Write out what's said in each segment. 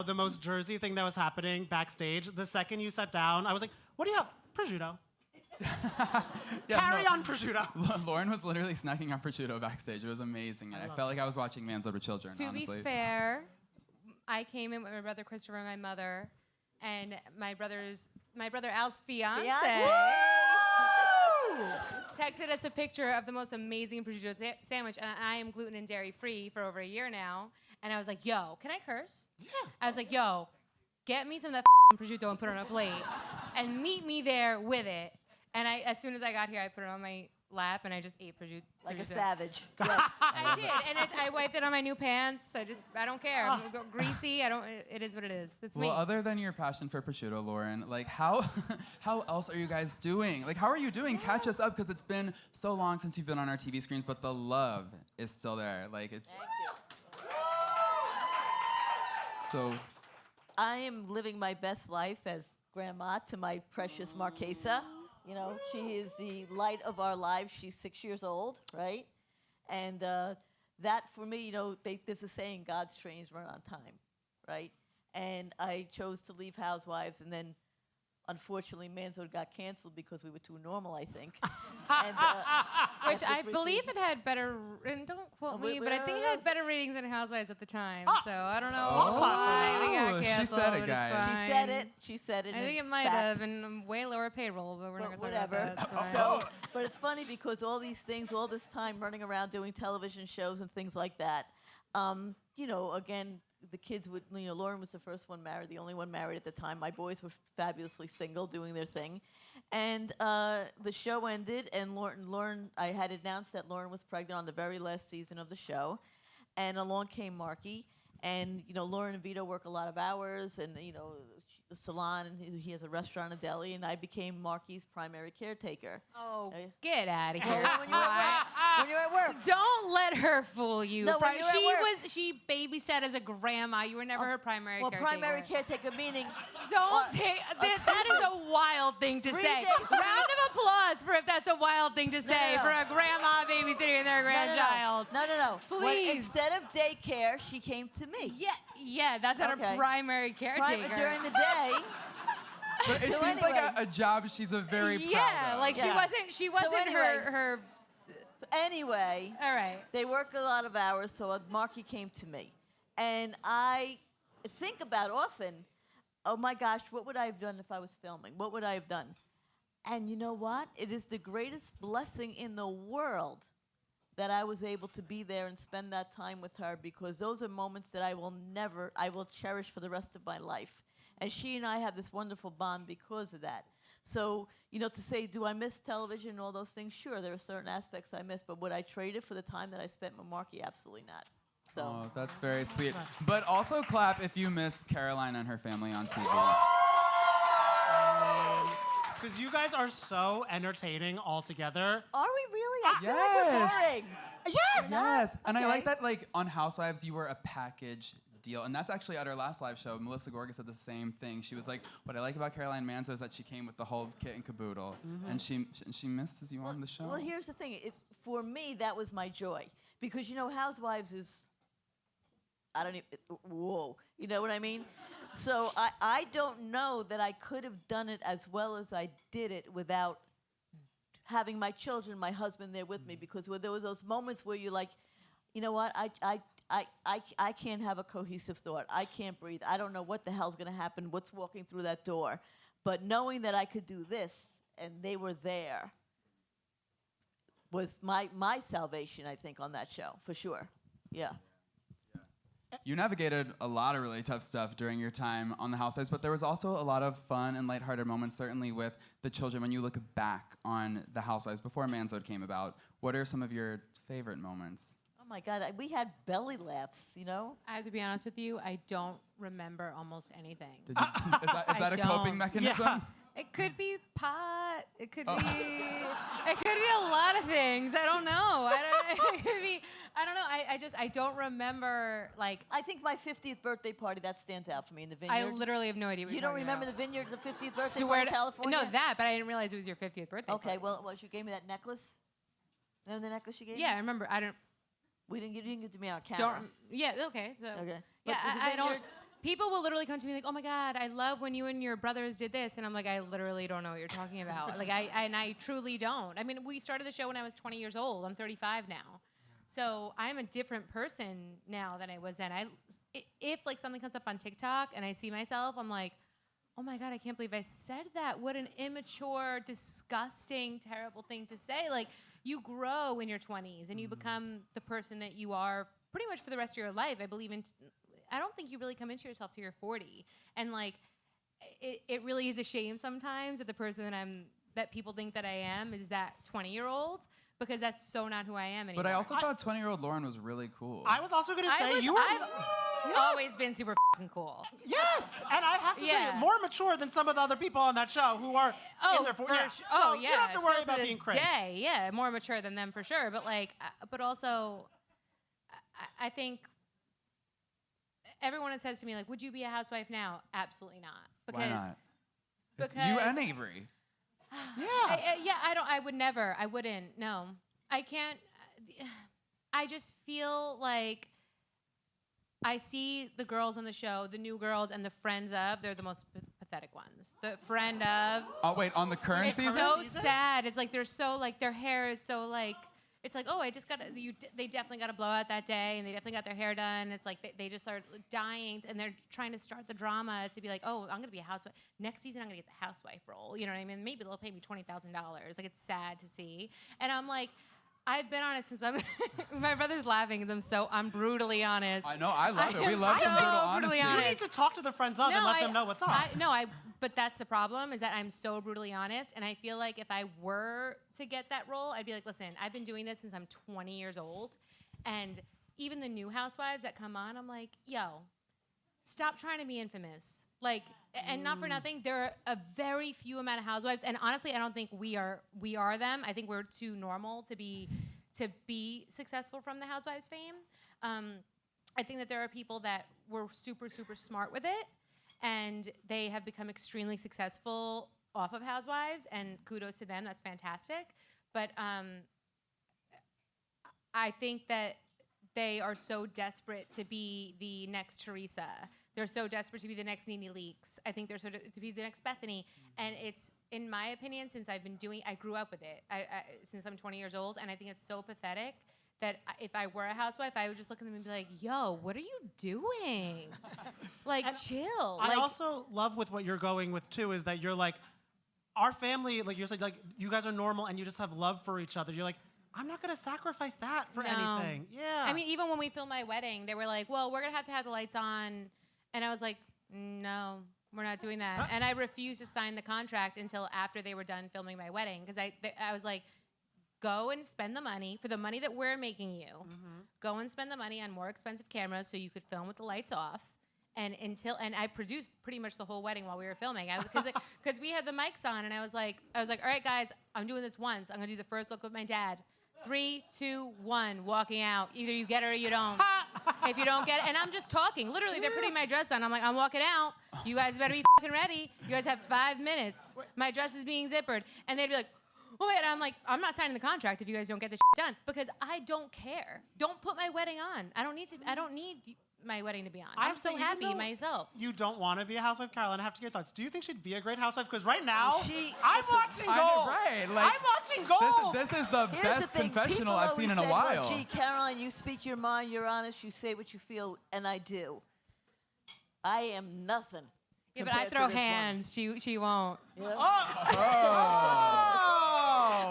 the most Jersey thing that was happening backstage. The second you sat down, I was like, what do you have? Prosciutto. Carry on prosciutto. Lauren was literally snacking on prosciutto backstage. It was amazing. And I felt like I was watching Manzo for Children, honestly. To be fair, I came in with my brother Christopher and my mother, and my brother Al's fiance texted us a picture of the most amazing prosciutto sandwich, and I am gluten and dairy free for over a year now. And I was like, yo, can I curse? Yeah. I was like, yo, get me some of that prosciutto and put it on a plate, and meet me there with it. And as soon as I got here, I put it on my lap, and I just ate prosciutto. Like a savage. Yes. I did, and I wiped it on my new pants. I don't care. I'm greasy. It is what it is. It's me. Well, other than your passion for prosciutto, Lauren, like how else are you guys doing? Like, how are you doing? Catch us up, because it's been so long since you've been on our TV screens, but the love is still there. Like, it's. Thank you. So. I am living my best life as grandma to my precious Marquesa. You know, she is the light of our lives. She's 6 years old, right? And that, for me, you know, there's a saying, God's trains run on time, right? And I chose to leave Housewives, and then, unfortunately, Manzo got canceled because we were too normal, I think. And, which I believe it had better, and don't quote me, but I think it had better ratings than Housewives at the time. So I don't know why we got canceled. She said it, guys. She said it. I think it might have been way lower payroll, but we're not going to talk about that. So, but it's funny because all these things, all this time running around doing television shows and things like that, you know, again, the kids would, you know, Lauren was the first one married, the only one married at the time. My boys were fabulously single, doing their thing. And the show ended, and Lauren, I had announced that Lauren was pregnant on the very last season of the show. And along came Marky. And, you know, Lauren and Vito work a lot of hours, and, you know, a salon, and he has a restaurant, a deli, and I became Marky's primary caretaker. Oh, get out of here. When you're at work. Don't let her fool you. No, when you're at work. She babysat as a grandma. You were never her primary caretaker. Well, primary caretaker meaning... Don't take... That is a wild thing to say. Round of applause for if that's a wild thing to say for a grandma babysitting their grandchild. No. Please. Instead of daycare, she came to me. Yeah, that's not a primary caretaker. During the day. But it seems like a job she's a very proud of. Yeah, like she wasn't her... Anyway. All right. They work a lot of hours, so Marky came to me. And I think about often, oh my gosh, what would I have done if I was filming? What would I have done? And you know what? It is the greatest blessing in the world that I was able to be there and spend that time with her, because those are moments that I will cherish for the rest of my life. And she and I have this wonderful bond because of that. So, you know, to say, do I miss television and all those things? Sure, there are certain aspects I miss, but would I trade it for the time that I spent with Marky? Absolutely not. So. Oh, that's very sweet. But also clap if you miss Caroline and her family on TV. Because you guys are so entertaining all together. Are we really? I feel like we're boring. Yes! And I like that, like, on Housewives, you were a package deal. And that's actually at our last live show. Melissa Gorga said the same thing. She was like, what I like about Caroline Manzo is that she came with the whole kit and caboodle. And she misses you on the show. Well, here's the thing. For me, that was my joy. Because, you know, Housewives is... whoa. You know what I mean? So I don't know that I could have done it as well as I did it without having my children, my husband there with me, because there was those moments where you're like, you know what, I can't have a cohesive thought. I can't breathe. I don't know what the hell's going to happen, what's walking through that door. But knowing that I could do this, and they were there, was my salvation, I think, on that show, for sure. Yeah. You navigated a lot of really tough stuff during your time on The Housewives, but there was also a lot of fun and lighthearted moments, certainly with the children. When you look back on The Housewives before Manzo came about, what are some of your favorite moments? Oh my God, we had belly laughs, you know? I have to be honest with you, I don't remember almost anything. Is that a coping mechanism? Yeah. It could be pot. It could be. It could be a lot of things. I don't know. It could be. I don't know. I don't remember, like. I think my 50th birthday party, that stands out for me in the Vineyard. I literally have no idea what you you're don't talking remember about. the Vineyard, the 50th birthday party in California? No, that, but I didn't realize it was your 50th birthday Okay, party. well, you gave me that necklace? Remember the necklace you gave me? Yeah, I remember. I don't. You didn't give it to me on camera. Yeah, okay. So, Okay. Yeah, But I don't. People will literally come to me like, "Oh my God, I love when you and your brothers did this," and I'm like, "I literally don't know what you're talking about." Like, I truly don't. I mean, we started the show when I was 20 years old. I'm 35 now, so I'm a different person now than I was then. If like something comes up on TikTok and I see myself, I'm like, "Oh my God, I can't believe I said that. What an immature, disgusting, terrible thing to say." Like, you grow in your 20s and you become the person that you are pretty much for the rest of your life. I don't think you really come into yourself till you're 40. And like, it really is a shame sometimes that the person that people think that I am is that 20-year-old, because that's so not who I am anymore. But I also thought 20-year-old Lauren was really cool. I was also going to say I've always been super fucking cool. Yes, and I have to say, more mature than some of the other people on that show who are in their 40s. Oh, You don't have to worry about being cringe. Yeah, more mature than them for sure. But like, but also, I think everyone that says to me like, "Would you be a housewife now?" Absolutely not. Why not? Because you and Avery. I would never. I wouldn't. No, I can't. I just feel like I see the girls on the show, the new girls, and the friends of. They're the most pathetic ones. The friend of. Oh wait, on the current It's season? so sad. It's like they're so like their hair is so like. It's like, oh, I just got they definitely got a blowout that day, and they definitely got their hair done. It's like they just started dying, and they're trying to start the drama to be like, oh, I'm gonna be a housewife. Next season, I'm gonna get the housewife role. You know what I mean? Maybe they'll pay me $20,000. Like, it's sad to see. And I'm like, I've been honest because my brother's laughing because I'm brutally honest. I know, I love it. We love some brutal honesty. You need to talk to the friends of and let them know what's up. But that's the problem, is that I'm so brutally honest, and I feel like if I were to get that role, I'd be like, listen, I've been doing this since I'm 20 years old, and even the new housewives that come on, I'm like, yo, stop trying to be infamous. Like, and not for nothing, there are a very few amount of housewives, and honestly, I don't think we are them. I think we're too normal to be successful from the housewives fame. I think that there are people that were super, super smart with it, and they have become extremely successful off of Housewives, and kudos to them. That's fantastic. But I think that they are so desperate to be the next Teresa. They're so desperate to be the next Nene Leakes. I think they're so to be the next Bethany. And it's, in my opinion, since I grew up with it, since I'm 20 years old, and I think it's so pathetic that if I were a housewife, I would just look at them and be like, yo, what are you doing? Like, chill. I also love with what you're going with, too, is that you're like, our family, like you're saying, like, you guys are normal and you just have love for each other. You're like, I'm not going to sacrifice that for anything. Yeah. I mean, even when we filmed my wedding, they were like, well, we're going to have the lights on. And I was like, no, we're not doing that. And I refused to sign the contract until after they were done filming my wedding. Because I was like, go and spend the money for the money that we're making you. Mm-hmm. Go and spend the money on more expensive cameras so you could film with the lights off. And I produced pretty much the whole wedding while we were filming. Because we had the mics on, and I was like, all right, guys, I'm doing this once. I'm gonna do the first look with my dad. 3, 2, 1, walking out. Either you get it or you don't. If you don't get it, and I'm just talking. Literally, they're putting my dress on. I'm like, I'm walking out. You guys better be fucking ready. You guys have 5 minutes. My dress is being zippered, and they'd be like, oh wait, I'm like, I'm not signing the contract if you guys don't get this done, because I don't care. Don't put my wedding on. I don't need my wedding to be on. I'm so happy myself. You don't want to be a housewife, Caroline. I have to get your thoughts. Do you think she'd be a great housewife? Because right now, I'm watching gold. Right, like, I'm watching gold. This is the best confessional I've seen in a while. Well, gee, Caroline, you speak your mind. You're honest. You say what you feel, and I do. I am nothing. Yeah, but I throw hands. She won't. Yeah.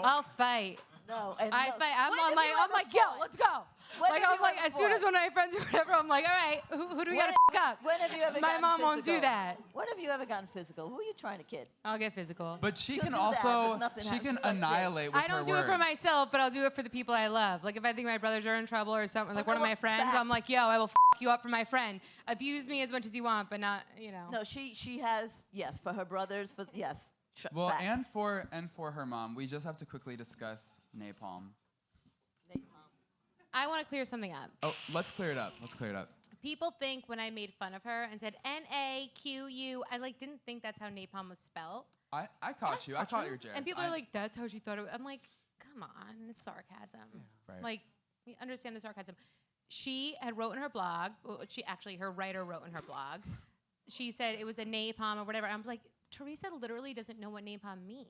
I'll fight. No, and I fight. I'm like, yo, let's go. As soon as one of my friends or whatever, I'm like, all right, who do we gotta fuck up? When have you ever My mom won't do that. When have you ever gotten physical? Who are you trying to kid? I'll get physical. But she She'll can do that, also, but nothing she happens. can She's like, annihilate with I her don't do words. it for myself, but I'll do it for the people I love. Like, if I think my brothers are in trouble or something, like one of my friends, fact. I'm like, yo, I will f you up for my friend. Abuse me as much as you want, but not, you know. No, she has, yes, for her brothers, but yes. Well, fact. and for her mom, we just have to quickly discuss napalm. I want to clear something up. Oh, let's clear it up. People think when I made fun of her and said N-A-Q-U, I didn't think that's how napalm was spelled. I caught you. I caught your jab. And people are like, that's how she thought it was. I'm like, come on, it's sarcasm. Right. Like, you understand the sarcasm. she had wrote in her blog, her writer wrote in her blog, she said it was a napalm or whatever. I was like, Teresa literally doesn't know what napalm means.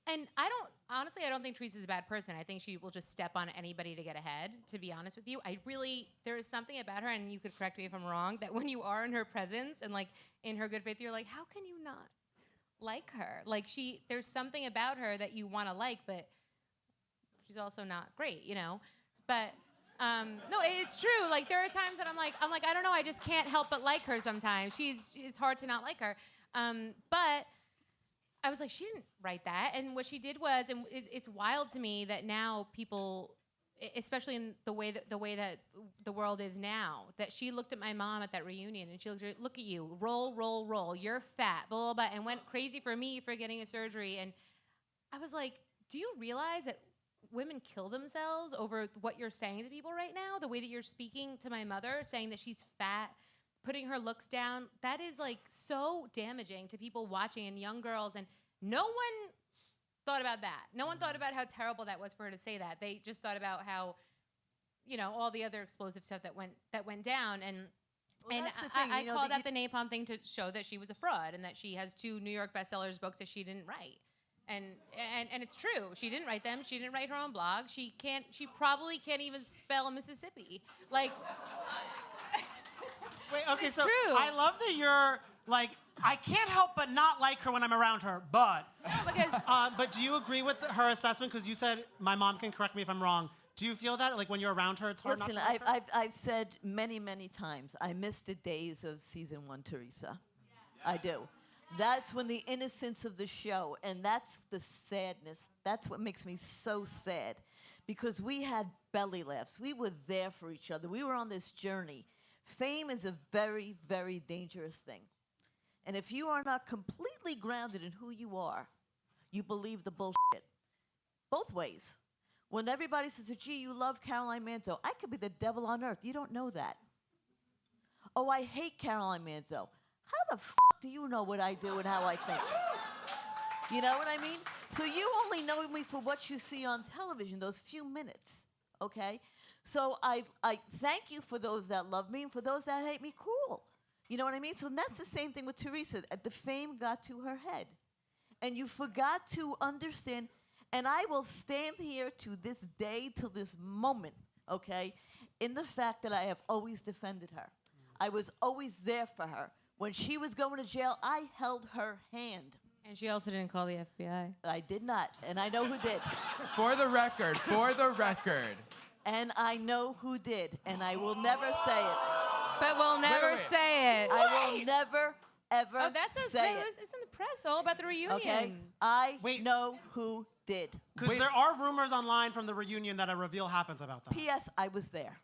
And I don't think Teresa's a bad person. I think she will just step on anybody to get ahead, to be honest with you. There is something about her, and you could correct me if I'm wrong, that when you are in her presence and like in her good faith, you're like, how can you not like her? Like there's something about her that you want to like, but she's also not great, you know? But no, it's true. Like there are times that I'm like, I don't know, I just can't help but like her sometimes. It's hard to not like her. But I was like, she didn't write that. And what she did was, and it's wild to me that now people, especially in the way that the world is now, that she looked at my mom at that reunion and she look at you, roll, roll, roll, you're fat, blah, blah, blah, and went crazy for me for getting a surgery. And I was like, do you realize that women kill themselves over what you're saying to people right now? The way that you're speaking to my mother, saying that she's fat, putting her looks down, that is like so damaging to people watching and young girls. And no one thought about that. No one thought about how terrible that was for her to say that. They just thought about how, you know, all the other explosive stuff that went down. And I call that the napalm thing to show that she was a fraud and that she has 2 New York bestsellers books that she didn't write. And it's true. She didn't write them. She didn't write her own blog. She probably can't even spell Mississippi. Like Wait, okay, it's so true. I love that you're like, I can't help but not like her when I'm around her, but. Because But do you agree with her assessment? Because you said, my mom can correct me if I'm wrong. Do you feel that, like, when you're around her, it's hard Listen, not to like her? I've said many, many times, I miss the days of season 1, Teresa. I do. That's when the innocence of the show, and that's the sadness. That's what makes me so sad, because we had belly laughs. We were there for each other. We were on this journey. Fame is a very, very dangerous thing. And if you are not completely grounded in who you are, you believe the bullshit. Both ways. When everybody says, gee, you love Caroline Manzo, I could be the devil on earth. You don't know that. Oh, I hate Caroline Manzo. How the do you know what I do and how I think? You know what I mean? So you only know me for what you see on television, those few minutes, okay? So I thank you for those that love me, and for those that hate me, cool. You know what I mean? So that's the same thing with Teresa. The fame got to her head. And you forgot to understand, and I will stand here to this day, to this moment, okay, in the fact that I have always defended her. I was always there for her. When she was going to jail, I held her hand. and she also didn't call the FBI. I did not, and I know who did. For the record, for the record. And I know who did, and I will never say it. But we'll never say it. I will never, ever Oh, that's say it. It's in the press all about the reunion. Okay? I Wait. know who did. Because there are rumors online from the reunion that a reveal happens about that. P.S. I was there.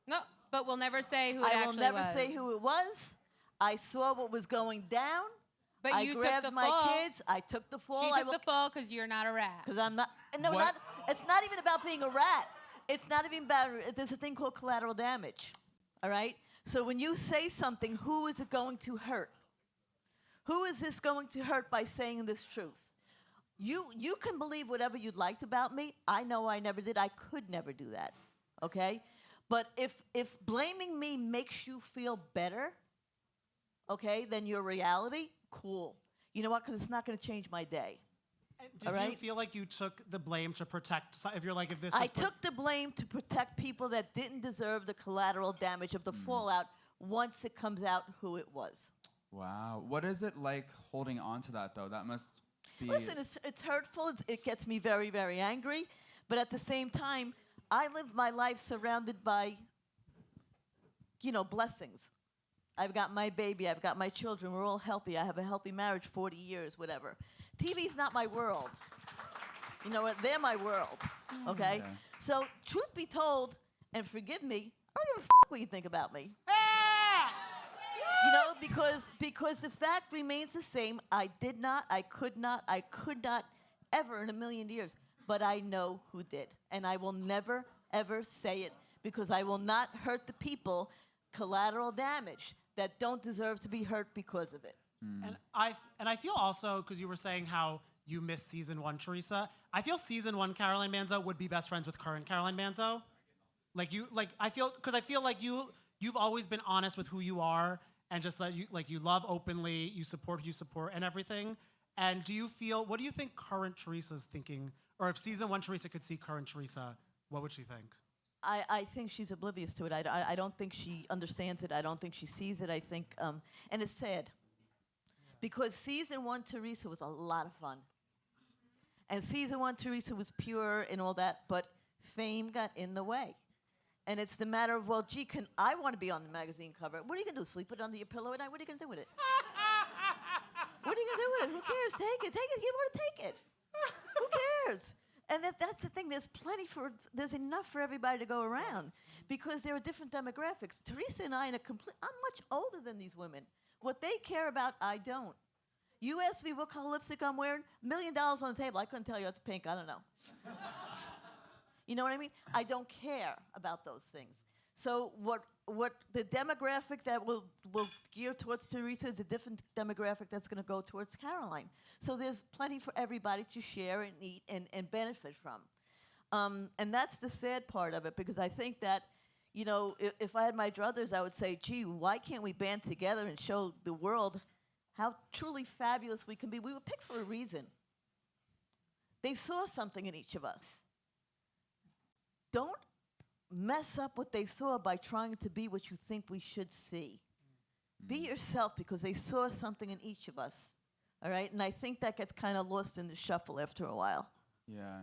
No, but we'll never say who it I will actually never was. say who it was. I saw what was going down. But I you took grabbed the my fall. kids. I took the fall. She took the fall because you're not a rat. Because I'm not. No, What? not. It's not even about being a rat. It's not even about. There's a thing called collateral damage. All right. So when you say something, who is it going to hurt? Who is this going to hurt by saying this truth? You can believe whatever you'd liked about me. I know I never did. I could never do that. Okay. But if blaming me makes you feel better, okay, than your reality, cool. You know what? Because it's not going to change my day. Did All you right. feel like you took the blame to protect, if you're like, if this I was took the blame to protect people that didn't deserve the collateral damage of the fallout once it comes out who it was. Wow. What is it like holding on to that, though? That must be... Listen, it's hurtful. It gets me very, very angry. But at the same time, I live my life surrounded by, blessings. I've got my baby. I've got my children. We're all healthy. I have a healthy marriage, 40 years, whatever. TV's not my world. You know what? They're my world, okay? Okay. So, truth be told, and forgive me, I don't give a what you think about me. You know, because the fact remains the same. I could not ever in a million years. But I know who did. And I will never, ever say it because I will not hurt the people, collateral damage, that don't deserve to be hurt because of it. And I feel also, because you were saying how you missed season 1, Teresa, I feel season 1 Caroline Manzo would be best friends with current Caroline Manzo. Like I feel like you've always been honest with who you are and just that you love openly, you support who you support and everything. And what do you think current Teresa's thinking? Or if season 1 Teresa could see current Teresa, what would she think? I think she's oblivious to it. I don't think she understands it. I don't think she sees it. I think, and it's sad. Because season 1 Teresa was a lot of fun. And season 1 Teresa was pure and all that, but fame got in the way. And it's the matter of, well, gee, I want to be on the magazine cover. What are you going to do, sleep it under your pillow at night? What are you going to do with it? What are you going to do with it? Who cares? Take it. You want to take it. Who cares? And that's the thing. There's enough for everybody to go around because there are different demographics. Teresa and I, I'm much older than these women. What they care about, I don't. You asked me what color lipstick I'm wearing, $1 million on the table. I couldn't tell you it's pink. I don't know. You know what I mean? I don't care about those things. So what the demographic that will gear towards Teresa is a different demographic that's going to go towards Caroline. So there's plenty for everybody to share and eat and benefit from. And that's the sad part of it because I think that, you know, if I had my druthers, I would say, gee, why can't we band together and show the world how truly fabulous we can be? We were picked for a reason. They saw something in each of us. Don't mess up what they saw by trying to be what you think we should see. Be yourself because they saw something in each of us. All right? And I think that gets kind of lost in the shuffle after a while. Yeah.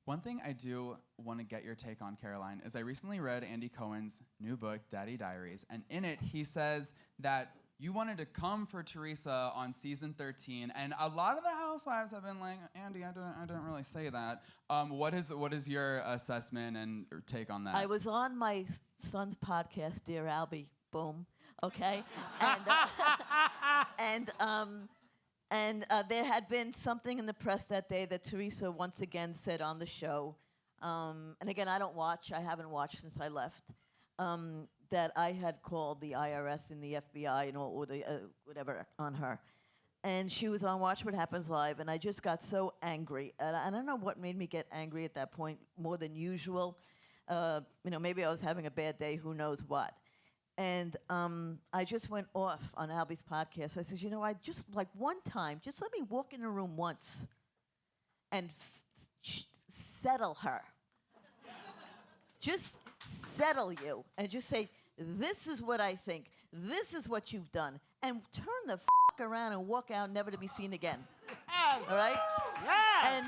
One thing I do want to get your take on, Caroline, is I recently read Andy Cohen's new book, Daddy Diaries, and in it he says that you wanted to come for Teresa on season 13, and a lot of the housewives have been like, Andy, I didn't really say that. What is your assessment and take on that? I was on my son's podcast, Dear Albie, boom, okay? And there had been something in the press that day that Teresa once again said on the show, and again, I haven't watched since I left, that I had called the IRS and the FBI and all, or the whatever on her. And she was on Watch What Happens Live, and I just got so angry. And I don't know what made me get angry at that point more than usual. Maybe I was having a bad day, who knows what. And I just went off on Albie's podcast. I said, I just, like one time, just let me walk in the room once and settle her. Just settle you and just say, this is what I think. This is what you've done. And turn the around and walk out, never to be seen again. Yes. All right? Yes.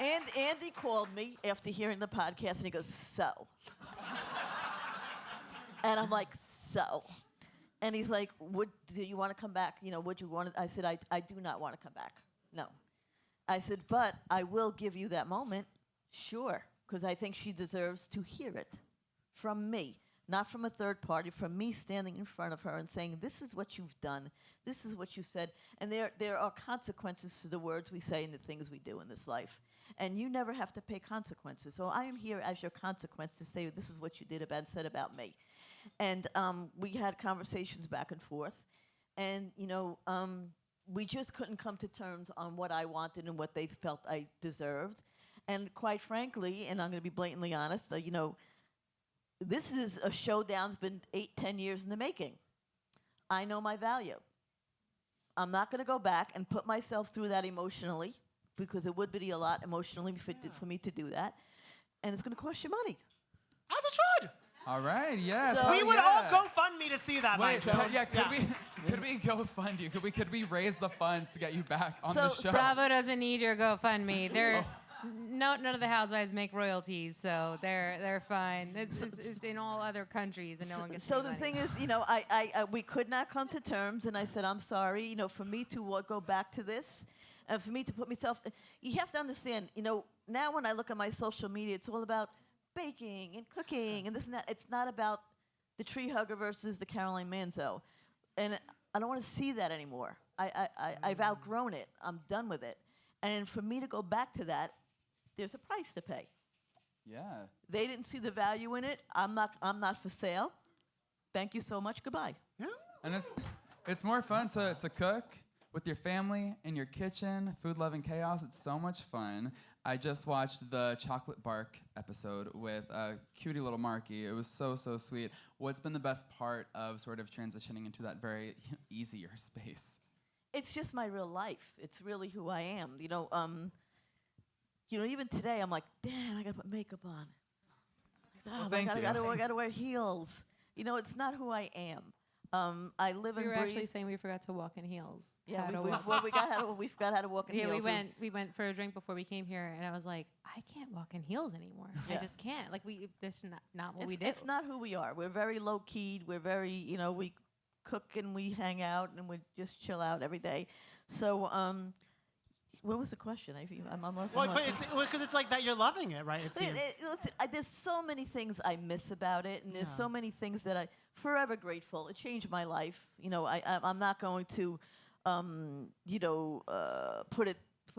And Andy called me after hearing the podcast, and he goes, so. And I'm like, so. And he's like, do you want to come back? Would you want to? I said, I do not want to come back. No. I said, but I will give you that moment, sure, because I think she deserves to hear it from me. Not from a third party, from me standing in front of her and saying, this is what you've done, this is what you said. And there are consequences to the words we say and the things we do in this life. And you never have to pay consequences. So I am here as your consequence to say, this is what you did about said about me. And we had conversations back and forth. And, we just couldn't come to terms on what I wanted and what they felt I deserved. And quite frankly, and I'm going to be blatantly honest, this is a showdown that's been 8-10 years in the making. I know my value. I'm not going to go back and put myself through that emotionally because it would be a lot emotionally for me to do that. And it's going to cost you money. As it should. All right, yes. So We would all GoFundMe to see that. Wait, Mike. could we GoFund you? Could we raise the funds to get you back on the show? Bravo doesn't need your GoFundMe. None of the housewives make royalties, so they're fine. It's in all other countries, and no one gets. So any the money. thing is, we could not come to terms, and I said, I'm sorry. For me to go back to this, and for me to put myself, you have to understand. Now when I look at my social media, it's all about baking and cooking and this and that. It's not about the tree hugger versus the Caroline Manzo, and I don't want to see that anymore. I've outgrown it. I'm done with it, and for me to go back to that, there's a price to pay. Yeah. They didn't see the value in it. I'm not for sale. Thank you so much. Goodbye. Yeah. And it's more fun to cook with your family in your kitchen, food, love, and chaos. It's so much fun. I just watched the Chocolate Bark episode with cutie little Marky. It was so sweet. What's been the best part of sort of transitioning into that very easier space? It's just my real life. It's really who I am. Even today I'm like, damn, I gotta put makeup on. Well, thank you. I gotta wear heels. It's not who I am. I live We and were breathe. actually saying we forgot to walk in heels. Yeah, How to we walk. forgot how to walk in Yeah, heels. we went for a drink before we came here, and I was like, I can't walk in heels anymore. I Yeah. just can't. Like this is not what It's, we do. it's not who we are. We're very low keyed. We're very, we cook and we hang out and we just chill out every day. So, what was the question? I'm almost. Well, but it's because it's like that you're loving it, right? It seems. Listen, there's so many things I miss about it, and there's Yeah. so many things that I forever grateful. It changed my life. I'm not going to, put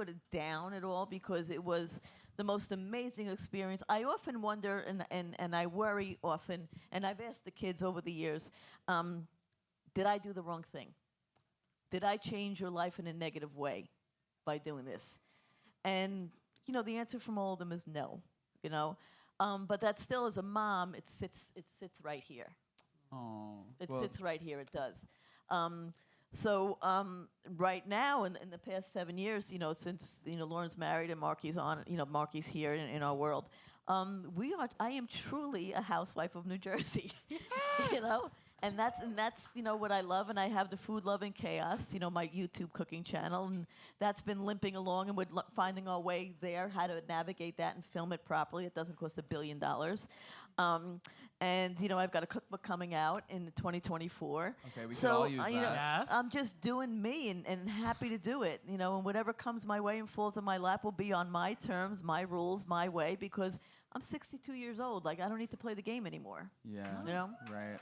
it down at all because it was the most amazing experience. I often wonder and I worry often, and I've asked the kids over the years, did I do the wrong thing? Did I change your life in a negative way by doing this? And the answer from all of them is no. But that still, as a mom, it sits right here. Oh, It sits right here. It does. Right now, in the past 7 years, since Lauren's married and Marky's on, Marky's here in our world, I am truly a housewife of New Jersey. And that's what I love, and I have the Food Love and Chaos, my YouTube cooking channel, and that's been limping along, and we're finding our way there, how to navigate that and film it properly. It doesn't cost $1 billion. I've got a cookbook coming out in 2024. Okay, we could all use that. Yes. I'm just doing me and happy to do it. And whatever comes my way and falls in my lap will be on my terms, my rules, my way, because I'm 62 years old. Like, I don't need to play the game anymore. Yeah. You know? Right.